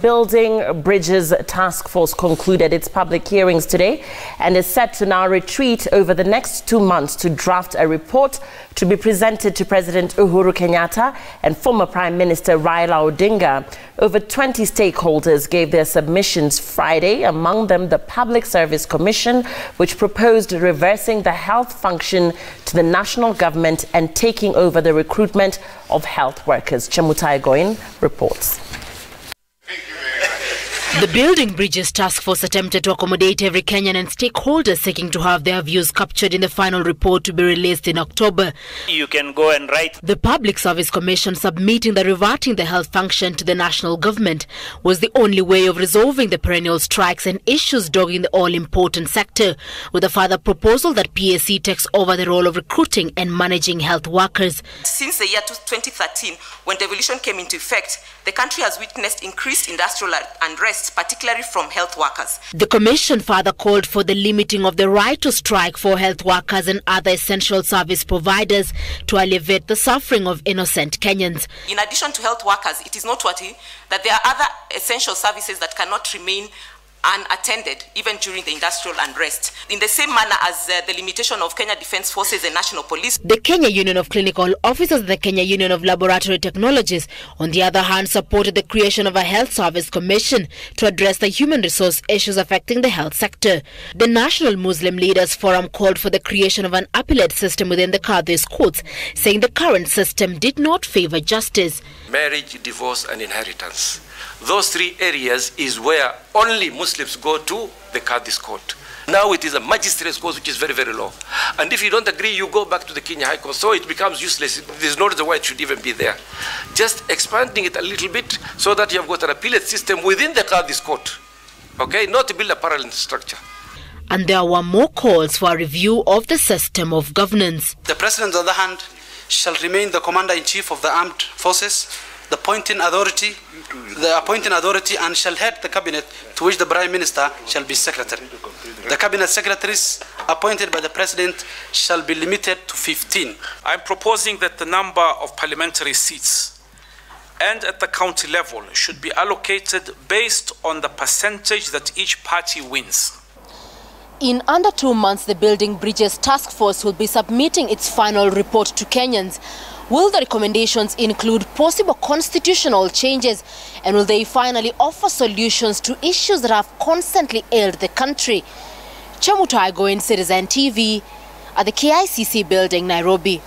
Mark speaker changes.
Speaker 1: Building Bridges Task Force concluded its public hearings today and is set to now retreat over the next 2 months to draft a report to be presented to President Uhuru Kenyatta and former Prime Minister Raila Odinga. Over 20 stakeholders gave their submissions Friday, among them the Public Service Commission, which proposed reversing the health function to the national government and taking over the recruitment of health workers. Chemutai Goin reports.
Speaker 2: The Building Bridges Task Force attempted to accommodate every Kenyan and stakeholders seeking to have their views captured in the final report to be released in October.
Speaker 3: You can go and write.
Speaker 2: The Public Service Commission submitting that reverting the health function to the national government was the only way of resolving the perennial strikes and issues dogging the all-important sector, with a further proposal that PSC takes over the role of recruiting and managing health workers.
Speaker 4: Since the year 2013, when devolution came into effect, the country has witnessed increased industrial unrest, particularly from health workers.
Speaker 2: The Commission further called for the limiting of the right to strike for health workers and other essential service providers to alleviate the suffering of innocent Kenyans.
Speaker 4: In addition to health workers, it is noteworthy that there are other essential services that cannot remain unattended even during the industrial unrest, in the same manner as the limitation of Kenya Defence Forces and National Police.
Speaker 2: The Kenya Union of Clinical Officers and the Kenya Union of Laboratory Technologies, on the other hand, supported the creation of a Health Service Commission to address the human resource issues affecting the health sector. The National Muslim Leaders Forum called for the creation of an appellate system within the Qadhi's courts, saying the current system did not favour justice.
Speaker 5: Marriage, divorce and inheritance. Those three areas is where only Muslims go to the Qadhi's court. Now it is a magistrate's court which is very, very low. And if you don't agree, you go back to the Kenya High Court. So it becomes useless. There's no reason why it should even be there. Just expanding it a little bit so that you have got an appellate system within the Qadhi's court. Okay, not to build a parallel structure.
Speaker 2: And there were more calls for a review of the system of governance.
Speaker 6: The President, on the other hand, shall remain the Commander-in-Chief of the Armed Forces, the appointing authority, and shall head the cabinet, to which the Prime Minister shall be secretary. The cabinet secretaries appointed by the President shall be limited to 15.
Speaker 7: I'm proposing that the number of parliamentary seats and at the county level should be allocated based on the percentage that each party wins.
Speaker 2: In under 2 months, the Building Bridges Task Force will be submitting its final report to Kenyans. Will the recommendations include possible constitutional changes, and will they finally offer solutions to issues that have constantly ailed the country? Chemutai Goin, Citizen TV, at the KICC building, Nairobi.